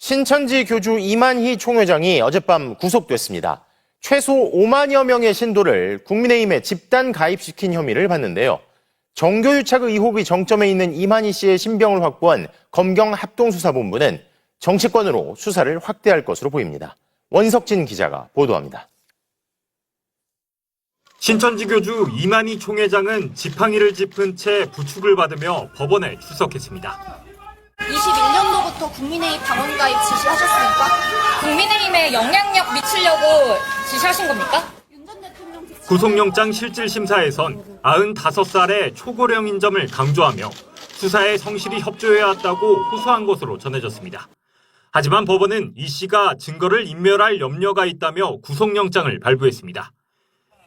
신천지 교주 이만희 총회장이 어젯밤 구속됐습니다. 최소 5만여 명의 신도를 국민의힘에 집단 가입시킨 혐의를 받는데요. 정교유착 의혹의 정점에 있는 이만희 씨의 신병을 확보한 검경합동수사본부는 정치권으로 수사를 확대할 것으로 보입니다. 원석진 기자가 보도합니다. 신천지 교주 이만희 총회장은 지팡이를 짚은 채 부축을 받으며 법원에 출석했습니다. 21년도부터 국민의힘 당원 가입 지시하셨습니까? 국민의힘에 영향력 미치려고 지시하신 겁니까? 구속영장 실질심사에선 95살의 초고령인 점을 강조하며 수사에 성실히 협조해야 한다고 호소한 것으로 전해졌습니다. 하지만 법원은 이 씨가 증거를 인멸할 염려가 있다며 구속영장을 발부했습니다.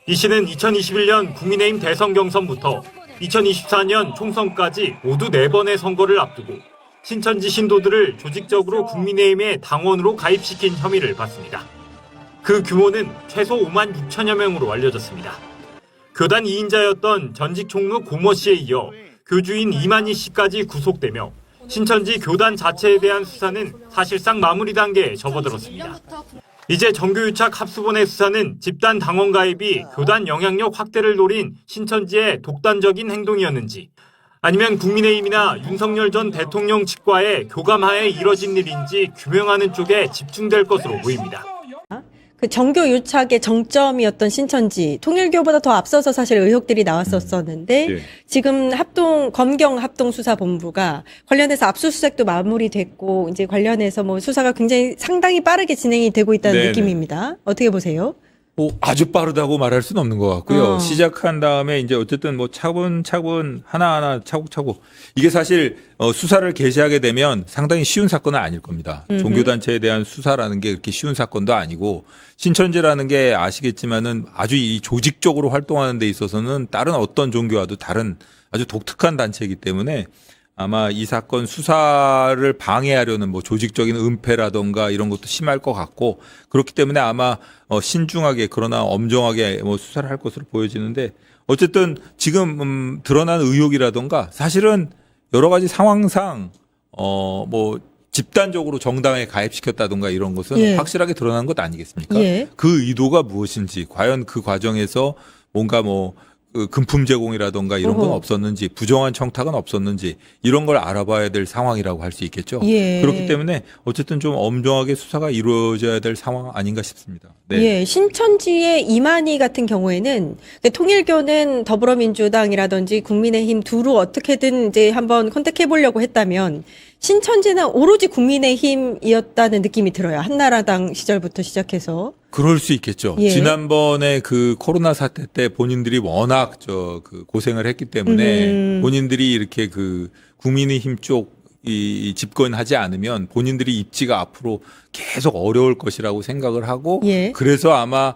이 씨는 2021년 국민의힘 대선 경선부터 2024년 총선까지 모두 4번의 선거를 앞두고 신천지 신도들을 조직적으로 국민의힘의 당원으로 가입시킨 혐의를 받습니다. 그 규모는 최소 5만 6천여 명으로 알려졌습니다. 교단 2인자였던 전직 총무 고모 씨에 이어 교주인 이만희 씨까지 구속되며 신천지 교단 자체에 대한 수사는 사실상 마무리 단계에 접어들었습니다. 이제 정교유착 합수본의 수사는 집단 당원 가입이 교단 영향력 확대를 노린 신천지의 독단적인 행동이었는지 아니면 국민의힘이나 윤석열 전 대통령 측과의 교감하에 이뤄진 일인지 규명하는 쪽에 집중될 것으로 보입니다. 그 정교 유착의 정점이었던 신천지, 통일교보다 더 앞서서 사실 의혹들이 나왔었었는데 네. 지금 검경 합동수사본부가 관련해서 압수수색도 마무리됐고 이제 관련해서 뭐 수사가 굉장히 상당히 빠르게 진행이 되고 있다는 네네. 느낌입니다. 어떻게 보세요? 뭐 아주 빠르다고 말할 수는 없는 것 같고요. 어. 시작한 다음에 이제 어쨌든 뭐 차분차분 하나하나 차곡차곡 이게 사실 수사를 개시하게 되면 상당히 쉬운 사건은 아닐 겁니다. 종교단체에 대한 수사라는 게 그렇게 쉬운 사건도 아니고 신천지라는 게 아시겠지만은 아주 이 조직적으로 활동하는 데 있어서는 다른 어떤 종교와도 다른 아주 독특한 단체이기 때문에 아마 이 사건 수사를 방해하려는 뭐 조직적인 은폐라던가 이런 것도 심할 것 같고 그렇기 때문에 아마 신중하게 그러나 엄정하게 뭐 수사를 할 것으로 보여지는데 어쨌든 지금 드러난 의혹이라던가 사실은 여러 가지 상황상 뭐 집단적으로 정당에 가입시켰다던가 이런 것은 예. 확실하게 드러난 것 아니겠습니까? 예. 그 의도가 무엇인지 과연 그 과정에서 뭔가 뭐 그 금품 제공이라던가 이런 건 어허. 없었는지 부정한 청탁은 없었는지 이런 걸 알아봐야 될 상황이라고 할 수 있겠죠. 예. 그렇기 때문에 어쨌든 좀 엄정하게 수사가 이루어져야 될 상황 아닌가 싶습니다. 네. 예, 신천지의 이만희 같은 경우에는 통일교는 더불어민주당이라든지 국민의힘 두루 어떻게든 이제 한번 컨택해 보려고 했다면 신천지는 오로지 국민의힘이었다는 느낌이 들어요. 한나라당 시절부터 시작해서. 그럴 수 있겠죠. 예. 지난번에 그 코로나 사태 때 본인들이 워낙 그 고생을 했기 때문에 본인들이 이렇게 그 국민의힘 쪽 이 집권하지 않으면 본인들이 입지가 앞으로 계속 어려울 것이라고 생각을 하고 예. 그래서 아마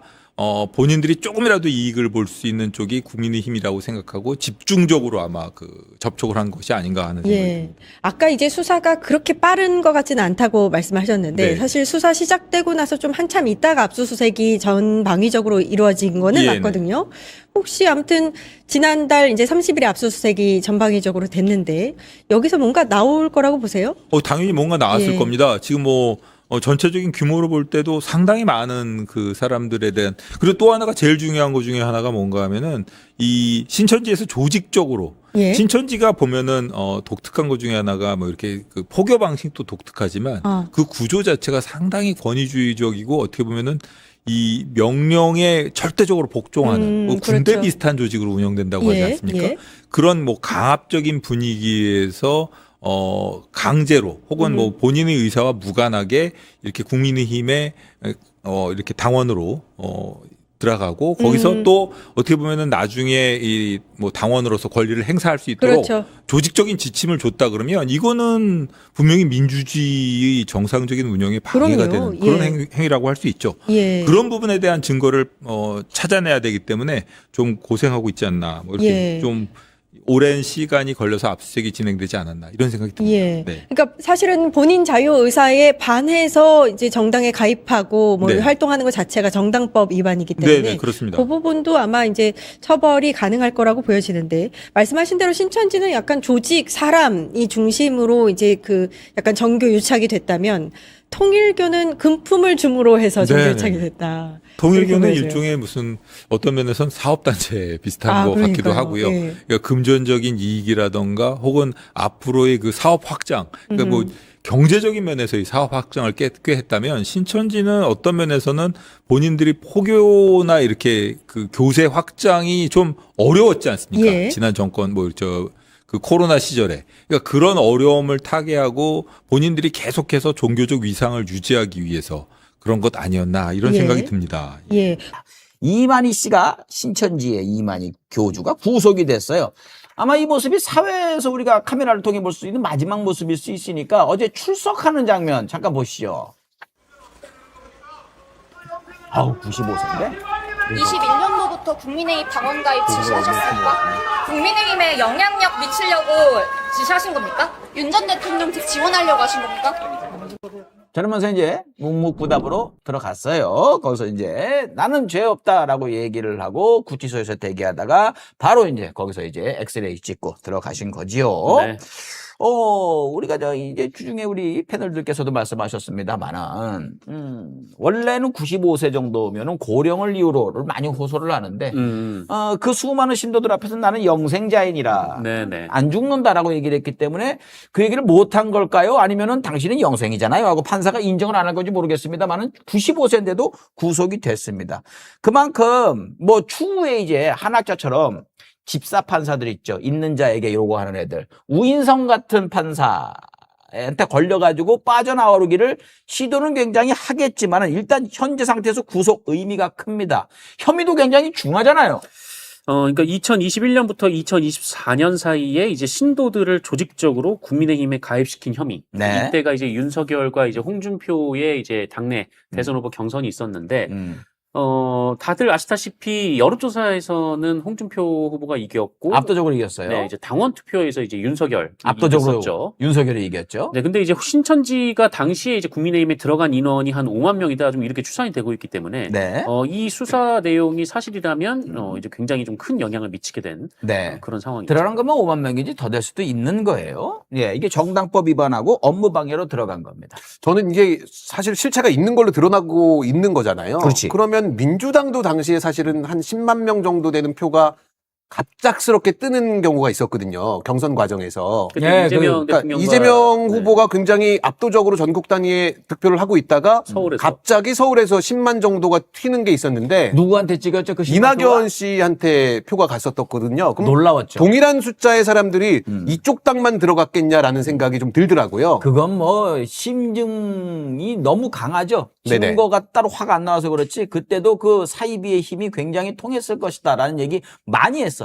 본인들이 조금이라도 이익을 볼 수 있는 쪽이 국민의힘이라고 생각하고 집중적으로 아마 그 접촉을 한 것이 아닌가 하는 생각이 예. 듭니다. 아까 이제 수사가 그렇게 빠른 것 같지는 않다고 말씀하셨는데 네. 사실 수사 시작되고 나서 좀 한참 있다가 압수수색이 전방위적으로 이루어진 거는 예, 맞거든요. 혹시 아무튼 지난달 이제 30일에 압수수색이 전방위적으로 됐는데 여기서 뭔가 나올 거라고 보세요? 당연히 뭔가 나왔을 예. 겁니다. 지금 뭐 전체적인 규모로 볼 때도 상당히 많은 그 사람들에 대한 그리고 또 하나가 제일 중요한 것 중에 하나가 뭔가 하면은 이 신천지에서 조직적으로 예. 신천지가 보면은 독특한 것 중에 하나가 뭐 이렇게 그 포교 방식도 독특하지만 그 구조 자체가 상당히 권위주의적이고 어떻게 보면은 이 명령에 절대적으로 복종하는 뭐 군대 그렇죠. 비슷한 조직으로 운영된다고 하지 예, 않습니까? 예. 그런 뭐 강압적인 분위기에서 강제로 혹은 뭐 본인의 의사와 무관하게 이렇게 국민의힘에 이렇게 당원으로 들어가고 거기서 또 어떻게 보면은 나중에 이 뭐 당원으로서 권리를 행사할 수 있도록 그렇죠. 조직적인 지침을 줬다 그러면 이거는 분명히 민주주의의 정상적인 운영에 방해가 그럼요. 되는 그런 예. 행위라고 할 수 있죠. 예. 그런 부분에 대한 증거를 찾아내야 되기 때문에 좀 고생하고 있지 않나 뭐 이렇게 예. 좀 오랜 시간이 걸려서 압수수색이 진행되지 않았나 이런 생각이 듭니다. 예. 네. 그러니까 사실은 본인 자유 의사에 반해서 이제 정당에 가입하고 뭐 네. 활동하는 것 자체가 정당법 위반이기 때문에 네, 그렇습니다. 그 부분도 아마 이제 처벌이 가능할 거라고 보여지는데 말씀하신 대로 신천지는 약간 조직 사람이 중심으로 이제 그 약간 정교 유착이 됐다면 통일교는 금품을 줌으로 해서 네네. 종교유착이 됐다. 통일교는 그렇게 일종의 무슨 어떤 면에선 사업단체 비슷한 아, 것 같기도 그러니까요. 하고요. 예. 그러니까 금전적인 이익이라던가 혹은 앞으로의 그 사업 확장, 그러니까 뭐 경제적인 면에서의 사업 확장을 꾀했다면 신천지는 어떤 면에서는 본인들이 포교나 이렇게 그 교세 확장이 좀 어려웠지 않습니까? 예. 지난 정권 그 코로나 시절에. 그러니까 그런 어려움을 타개하고 본인들이 계속해서 종교적 위상을 유지하기 위해서 그런 것 아니었나 이런 예. 생각이 듭니다. 예. 이만희 씨가 신천지의 이만희 교주가 구속이 됐어요. 아마 이 모습이 사회에서 우리가 카메라를 통해 볼 수 있는 마지막 모습일 수 있으니까 어제 출석하는 장면 잠깐 보시죠. 아우 95세인데? 21년도부터 국민의힘 당원 가입 지시하셨습니까? 국민의힘에 영향력 미치려고 지시하신 겁니까? 윤 전 대통령 직 지원하려고 하신 겁니까? 저러면서 이제 묵묵부답으로 들어갔어요. 거기서 이제 나는 죄 없다라고 얘기를 하고 구치소에서 대기하다가 바로 이제 거기서 이제 엑스레이 찍고 들어가신 거지요. 네. 우리가 이제 주중에 우리 패널들께서도 말씀하셨습니다만은, 원래는 95세 정도면은 고령을 이유로 많이 호소를 하는데, 그 수많은 신도들 앞에서 나는 영생자인이라, 네네. 안 죽는다라고 얘기를 했기 때문에 그 얘기를 못한 걸까요? 아니면은 당신은 영생이잖아요 하고 판사가 인정을 안 한 건지 모르겠습니다만은 95세인데도 구속이 됐습니다. 그만큼 뭐 추후에 이제 한학자처럼 집사 판사들 있죠. 있는 자에게 요구하는 애들. 우인성 같은 판사한테 걸려가지고 빠져나오기를 시도는 굉장히 하겠지만은 일단 현재 상태에서 구속 의미가 큽니다. 혐의도 굉장히 중하잖아요. 그러니까 2021년부터 2024년 사이에 이제 신도들을 조직적으로 국민의힘에 가입시킨 혐의. 네. 이때가 이제 윤석열과 이제 홍준표의 이제 당내 대선 후보 경선이 있었는데, 다들 아시다시피 여론조사에서는 홍준표 후보가 이겼고, 압도적으로 이겼어요. 네, 이제 당원 투표에서 이제 윤석열이 압도적으로 이겼었죠. 윤석열이 이겼죠. 네, 근데 이제 신천지가 당시에 이제 국민의힘에 들어간 인원이 한 5만 명이다 좀 이렇게 추산이 되고 있기 때문에 네. 이 수사 내용이 사실이라면 이제 굉장히 좀 큰 영향을 미치게 된 네. 그런 상황이죠. 들어간 거면 5만 명이지 더 될 수도 있는 거예요. 예, 이게 정당법 위반하고 업무방해로 들어간 겁니다. 저는 이게 사실 실체가 있는 걸로 드러나고 있는 거잖아요. 그렇지. 그러면 민주당도 당시에 사실은 한 10만 명 정도 되는 표가 갑작스럽게 뜨는 경우가 있었거든요. 경선 과정에서. 그때 예, 이재명 그러니까 대통령과 이재명 네, 후보가 굉장히 압도적으로 전국 단위의 득표를 하고 있다가 서울에서 갑자기 서울에서 10만 정도가 튀는 게 있었는데 누구한테 찍었죠? 그 이낙연 씨한테 표가 갔었거든요. 그럼 놀라웠죠. 동일한 숫자의 사람들이 이쪽 당만 들어갔겠냐라는 생각이 좀 들더라고요. 그건 뭐 심증이 너무 강하죠. 네네. 증거가 따로 확 안 나와서 그렇지 그때도 그 사이비의 힘이 굉장히 통했을 것이다라는 얘기 많이 했었죠.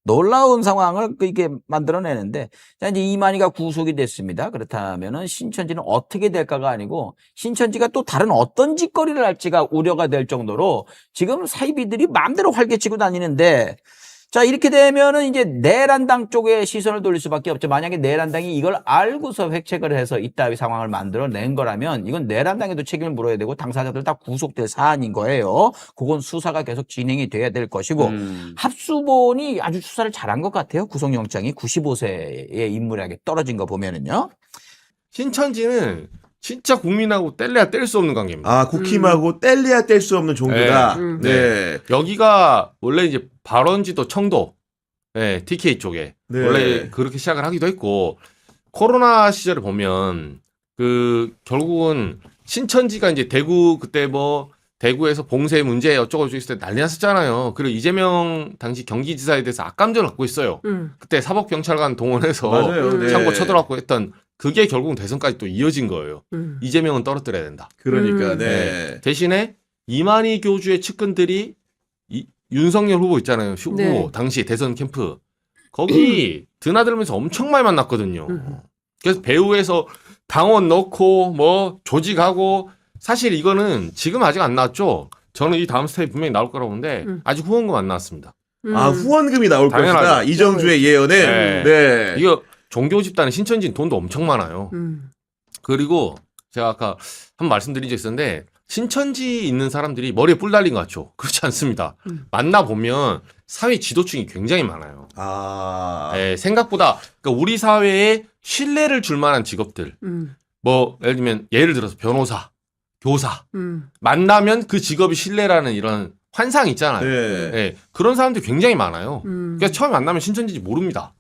놀라운 상황을 이렇게 만들어내는데 자 이제 이만희가 구속이 됐습니다. 그렇다면은 신천지는 어떻게 될까가 아니고 신천지가 또 다른 어떤 짓거리를 할지가 우려가 될 정도로 지금 사이비들이 마음대로 활개치고 다니는데 자 이렇게 되면은 이제 내란당 쪽에 시선을 돌릴 수밖에 없죠. 만약에 내란당이 이걸 알고서 획책을 해서 이따위 상황을 만들어낸 거라면 이건 내란당에도 책임을 물어야 되고 당사자들 다 구속될 사안인 거예요. 그건 수사가 계속 진행이 돼야 될 것이고 합수본이 아주 수사를 잘한 것 같아요. 구속영장이 95세의 인물에게 떨어진 거 보면은요. 신천지는 진짜 국민하고 뗄래야 뗄 수 없는 관계입니다. 아, 국힘하고 뗄래야 뗄 수 없는 종교다. 네. 여기가 원래 이제 발원지도 청도, 네, TK 쪽에 네. 원래 그렇게 시작을 하기도 했고 코로나 시절에 보면 그 결국은 신천지가 이제 대구 그때 뭐 대구에서 봉쇄 문제 어쩌고 저쩌고 있을 때 난리 났었잖아요. 그리고 이재명 당시 경기지사에 대해서 악감정을 갖고 있어요. 그때 사법경찰관 동원해서 맞아요. 네. 창고 쳐들어갔고 했던 그게 결국은 대선까지 또 이어진 거예요. 이재명은 떨어뜨려야 된다. 그러니까, 네. 대신에 이만희 교주의 측근들이 윤석열 후보 있잖아요. 후보 네. 당시 대선 캠프 거기 드나들면서 엄청 많이 만났거든요. 그래서 배후에서 당원 넣고 뭐 조직하고 사실 이거는 지금 아직 안 나왔죠. 저는 이 다음 스텝이 분명히 나올 거라고 보는데 아직 후원금 안 나왔습니다. 아, 후원금이 나올 당연하죠. 것이다. 이정주의 예언에. 네. 이거 종교 집단은 신천지는 돈도 엄청 많아요. 그리고 제가 아까 한 말씀드린 적 있었는데 신천지 있는 사람들이 머리에 뿔 달린 것 같죠? 그렇지 않습니다. 만나보면 사회 지도층이 굉장히 많아요. 아. 네, 생각보다 그러니까 우리 사회에 신뢰를 줄 만한 직업들 뭐 예를 들어서 변호사, 교사 만나면 그 직업이 신뢰라는 이런 환상이 있잖아요. 네. 예, 그런 사람들이 굉장히 많아요. 그러니까 처음 만나면 신천지인지 모릅니다.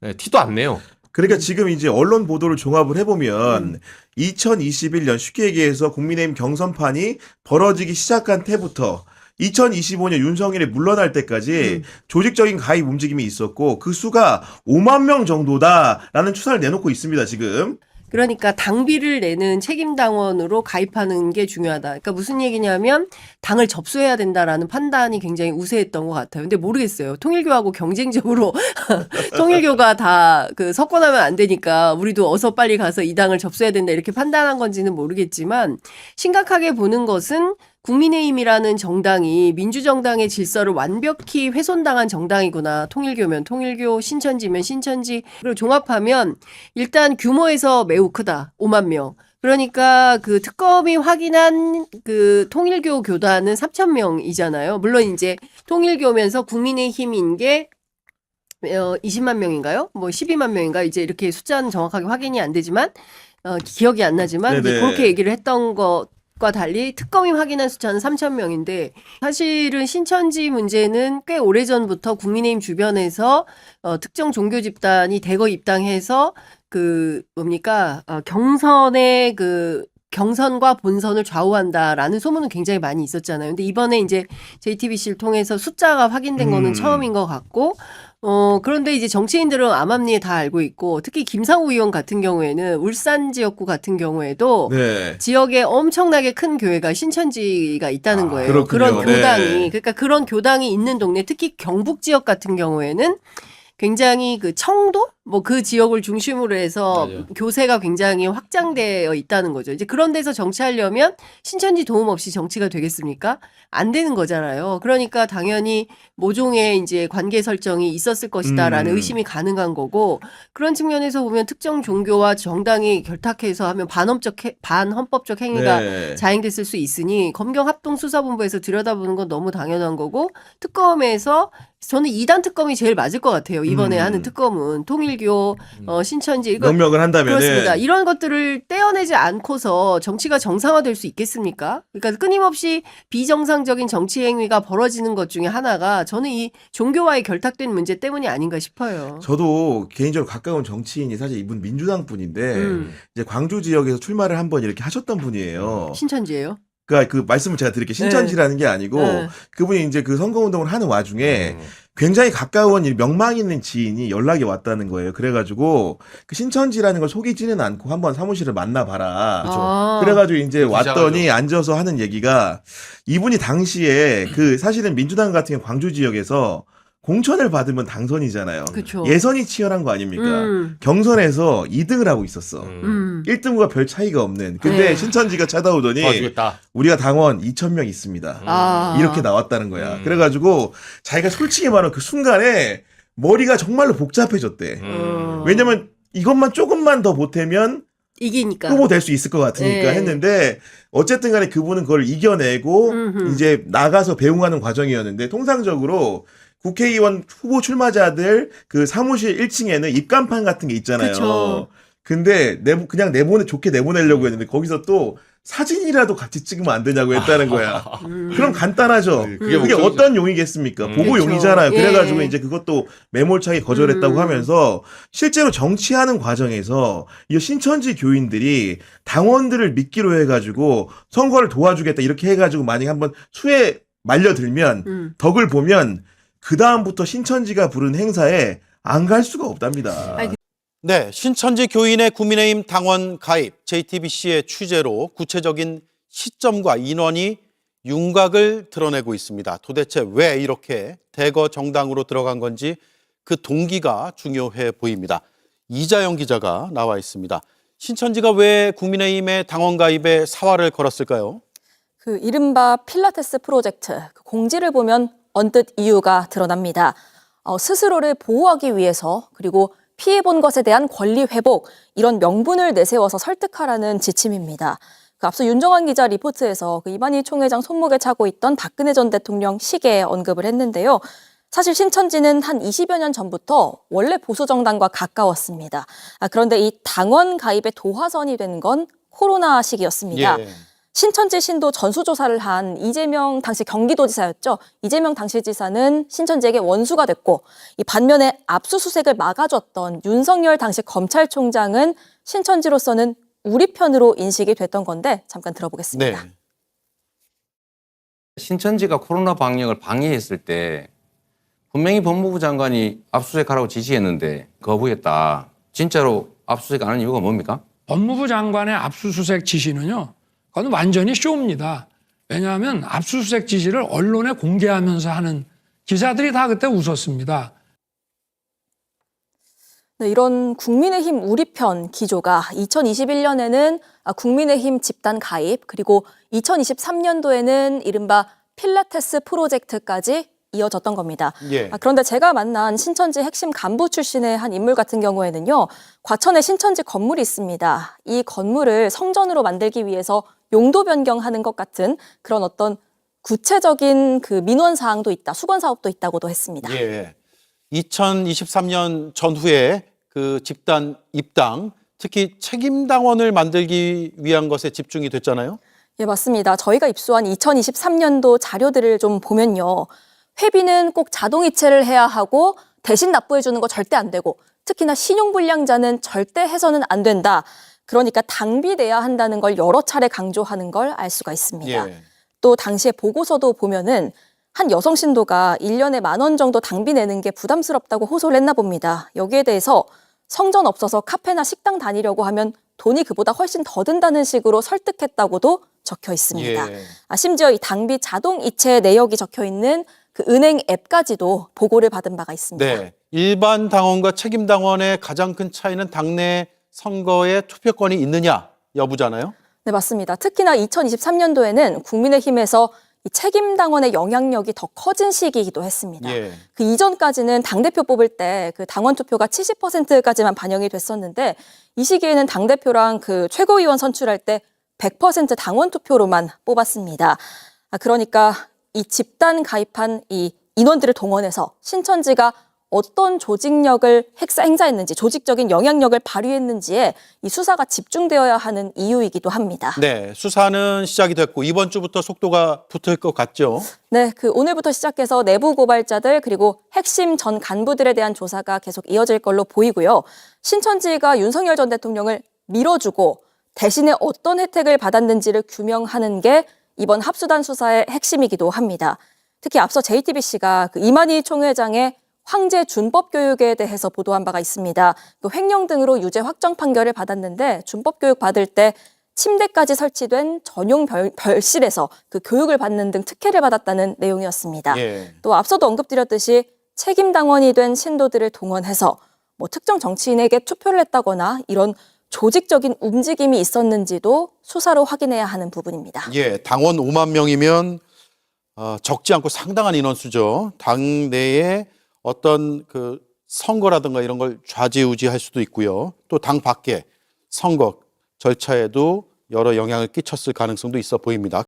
예, 티도 안 내요. 그러니까 지금 이제 언론 보도를 종합을 해보면 2021년 쉽게 얘기해서 국민의힘 경선판이 벌어지기 시작한 때부터 2025년 윤석열이 물러날 때까지 조직적인 가입 움직임이 있었고 그 수가 5만 명 정도다라는 추산을 내놓고 있습니다, 지금. 그러니까 당비를 내는 책임당원으로 가입하는 게 중요하다. 그러니까 무슨 얘기냐면 당을 접수해야 된다라는 판단이 굉장히 우세했던 것 같아요. 근데 모르겠어요. 통일교하고 경쟁적으로 통일교가 다 그 석권하면 안 되니까 우리도 어서 빨리 가서 이 당을 접수해야 된다 이렇게 판단한 건지는 모르겠지만 심각하게 보는 것은 국민의힘이라는 정당이 민주정당의 질서를 완벽히 훼손당한 정당이구나. 통일교면 통일교, 신천지면 신천지. 그리고 종합하면 일단 규모에서 매우 크다. 5만 명. 그러니까 그 특검이 확인한 그 통일교 교단은 3,000명이잖아요. 물론 이제 통일교면서 국민의힘인 게 20만 명인가요? 뭐 12만 명인가? 이제 이렇게 숫자는 정확하게 확인이 안 되지만 기억이 안 나지만 이제 그렇게 얘기를 했던 것과 달리 특검이 확인한 숫자는 3,000명인데 사실은 신천지 문제는 꽤 오래전부터 국민의힘 주변에서 특정 종교 집단이 대거 입당해서 그 뭡니까? 경선의 그 경선과 본선을 좌우한다라는 소문은 굉장히 많이 있었잖아요. 근데 이번에 이제 JTBC를 통해서 숫자가 확인된 거는 처음인 것 같고, 그런데 이제 정치인들은 암암리에 다 알고 있고, 특히 김상우 의원 같은 경우에는 울산 지역구 같은 경우에도 네. 지역에 엄청나게 큰 교회가 신천지가 있다는 거예요. 그렇군요. 그런 교당이. 네. 그러니까 그런 교당이 있는 동네, 특히 경북 지역 같은 경우에는 굉장히 그 청도? 뭐 그 지역을 중심으로 해서 맞아요. 교세가 굉장히 확장되어 있다는 거죠. 이제 그런 데서 정치하려면 신천지 도움 없이 정치가 되겠습니까? 안 되는 거잖아요. 그러니까 당연히 모종의 이제 관계 설정이 있었을 것이다라는 의심이 가능한 거고 그런 측면에서 보면 특정 종교와 정당이 결탁해서 하면 반헌법적 행위가 네. 자행됐을 수 있으니 검경합동수사본부에서 들여다보는 건 너무 당연한 거고 특검에서 저는 2단 특검이 제일 맞을 것 같아요. 이번에 하는 특검은 통일교, 신천지 이거 명명을 한다면 그렇습니다. 이런 것들을 떼어내지 않고서 정치가 정상화될 수 있겠습니까? 그러니까 끊임없이 비정상적인 정치 행위가 벌어지는 것 중에 하나가 저는 이 종교와의 결탁된 문제 때문이 아닌가 싶어요. 저도 개인적으로 가까운 정치인이 사실 이분 민주당 분인데 이제 광주 지역에서 출마를 한번 이렇게 하셨던 분이에요. 신천지예요? 그러니까 그 말씀을 제가 드릴게요. 신천지라는 게 아니고 네. 그분이 이제 그 선거운동을 하는 와중에 굉장히 가까운 명망 있는 지인이 연락이 왔다는 거예요. 그래가지고 그 신천지라는 걸 속이지는 않고 한번 사무실을 만나봐라. 아. 그래가지고 이제 왔더니 기자가죠. 앉아서 하는 얘기가 이분이 당시에 그 사실은 민주당 같은 경우 광주 지역에서 공천을 받으면 당선이잖아요. 그쵸. 예선이 치열한 거 아닙니까? 경선에서 2등을 하고 있었어. 1등과 별 차이가 없는. 근데 네. 신천지가 찾아오더니 도와주겠다. 우리가 당원 2,000명 있습니다. 아. 이렇게 나왔다는 거야. 그래가지고 자기가 솔직히 말하면 그 순간에 머리가 정말로 복잡해졌대. 왜냐면 이것만 조금만 더 보태면 이기니까. 후보 될 수 있을 것 같으니까 네. 했는데 어쨌든 간에 그분은 그걸 이겨내고 이제 나가서 배웅하는 과정이었는데 통상적으로 국회의원 후보 출마자들 그 사무실 1층에는 입간판 같은 게 있잖아요. 그쵸. 근데 그냥 좋게 내보내려고 했는데 거기서 또 사진이라도 같이 찍으면 안 되냐고 했다는 거야. 그럼 간단하죠. 그게 그게 목적이죠. 어떤 용이겠습니까? 보고용이잖아요. 그쵸. 그래가지고 예. 이제 그것도 매몰차게 거절했다고 하면서 실제로 정치하는 과정에서 이 신천지 교인들이 당원들을 믿기로 해가지고 선거를 도와주겠다 이렇게 해가지고 만약에 한번 수에 말려들면 덕을 보면 그 다음부터 신천지가 부른 행사에 안 갈 수가 없답니다. 네, 신천지 교인의 국민의힘 당원 가입, JTBC의 취재로 구체적인 시점과 인원이 윤곽을 드러내고 있습니다. 도대체 왜 이렇게 대거 정당으로 들어간 건지 그 동기가 중요해 보입니다. 이자영 기자가 나와 있습니다. 신천지가 왜 국민의힘의 당원 가입에 사활을 걸었을까요? 그 이른바 필라테스 프로젝트, 그 공지를 보면 언뜻 이유가 드러납니다. 스스로를 보호하기 위해서 그리고 피해본 것에 대한 권리 회복, 이런 명분을 내세워서 설득하라는 지침입니다. 그 앞서 윤정환 기자 리포트에서 그 이만희 총회장 손목에 차고 있던 박근혜 전 대통령 시계 언급을 했는데요. 사실 신천지는 한 20여 년 전부터 원래 보수 정당과 가까웠습니다. 그런데 이 당원 가입의 도화선이 된 건 코로나 시기였습니다. 예. 신천지 신도 전수조사를 한 이재명 당시 경기도지사였죠. 이재명 당시 지사는 신천지에게 원수가 됐고, 이 반면에 압수수색을 막아줬던 윤석열 당시 검찰총장은 신천지로서는 우리 편으로 인식이 됐던 건데 잠깐 들어보겠습니다. 네. 신천지가 코로나 방역을 방해했을 때 분명히 법무부 장관이 압수수색하라고 지시했는데 거부했다. 진짜로 압수수색 안 하는 이유가 뭡니까? 법무부 장관의 압수수색 지시는요, 그건 완전히 쇼입니다. 왜냐하면 압수수색 지시를 언론에 공개하면서 하는 기자들이 다 그때 웃었습니다. 네, 이런 국민의힘 우리 편 기조가 2021년에는 국민의힘 집단 가입, 그리고 2023년도에는 이른바 필라테스 프로젝트까지 이어졌던 겁니다. 예. 그런데 제가 만난 신천지 핵심 간부 출신의 한 인물 같은 경우에는요, 과천에 신천지 건물이 있습니다. 이 건물을 성전으로 만들기 위해서 용도 변경하는 것 같은 그런 어떤 구체적인 그 민원 사항도 있다, 수건 사업도 있다고도 했습니다. 예. 2023년 전후에 그 집단 입당, 특히 책임당원을 만들기 위한 것에 집중이 됐잖아요. 예, 맞습니다. 저희가 입수한 2023년도 자료들을 좀 보면요, 회비는 꼭 자동이체를 해야 하고 대신 납부해주는 거 절대 안 되고, 특히나 신용불량자는 절대 해서는 안 된다. 그러니까 당비돼야 한다는 걸 여러 차례 강조하는 걸 알 수가 있습니다. 예. 또 당시에 보고서도 보면은 한 여성 신도가 1년에 10,000원 정도 당비 내는 게 부담스럽다고 호소를 했나 봅니다. 여기에 대해서 성전 없어서 카페나 식당 다니려고 하면 돈이 그보다 훨씬 더 든다는 식으로 설득했다고도 적혀 있습니다. 예. 심지어 이 당비 자동 이체 내역이 적혀 있는 그 은행 앱까지도 보고를 받은 바가 있습니다. 네. 일반 당원과 책임 당원의 가장 큰 차이는 당내 선거에 투표권이 있느냐 여부잖아요. 네, 맞습니다. 특히나 2023년도에는 국민의힘에서 이 책임 당원의 영향력이 더 커진 시기이기도 했습니다. 예. 그 이전까지는 당대표 뽑을 때 그 당원 투표가 70%까지만 반영이 됐었는데, 이 시기에는 당대표랑 그 최고위원 선출할 때 100% 당원 투표로만 뽑았습니다. 그러니까 이 집단 가입한 이 인원들을 동원해서 신천지가 어떤 조직력을 행사했는지, 조직적인 영향력을 발휘했는지에 이 수사가 집중되어야 하는 이유이기도 합니다. 네, 수사는 시작이 됐고 이번 주부터 속도가 붙을 것 같죠. 네, 그 오늘부터 시작해서 내부 고발자들 그리고 핵심 전 간부들에 대한 조사가 계속 이어질 걸로 보이고요. 신천지가 윤석열 전 대통령을 밀어주고 대신에 어떤 혜택을 받았는지를 규명하는 게 이번 합수단 수사의 핵심이기도 합니다. 특히 앞서 JTBC가 그 이만희 총회장의 황제 준법 교육에 대해서 보도한 바가 있습니다. 그 횡령 등으로 유죄 확정 판결을 받았는데 준법 교육 받을 때 침대까지 설치된 전용 별실에서 그 교육을 받는 등 특혜를 받았다는 내용이었습니다. 예. 또 앞서도 언급드렸듯이 책임 당원이 된 신도들을 동원해서 뭐 특정 정치인에게 투표를 했다거나 이런 조직적인 움직임이 있었는지도 수사로 확인해야 하는 부분입니다. 예, 당원 5만 명이면 적지 않고 상당한 인원수죠. 당 내에 어떤 그 선거라든가 이런 걸 좌지우지할 수도 있고요. 또 당 밖에 선거 절차에도 여러 영향을 끼쳤을 가능성도 있어 보입니다.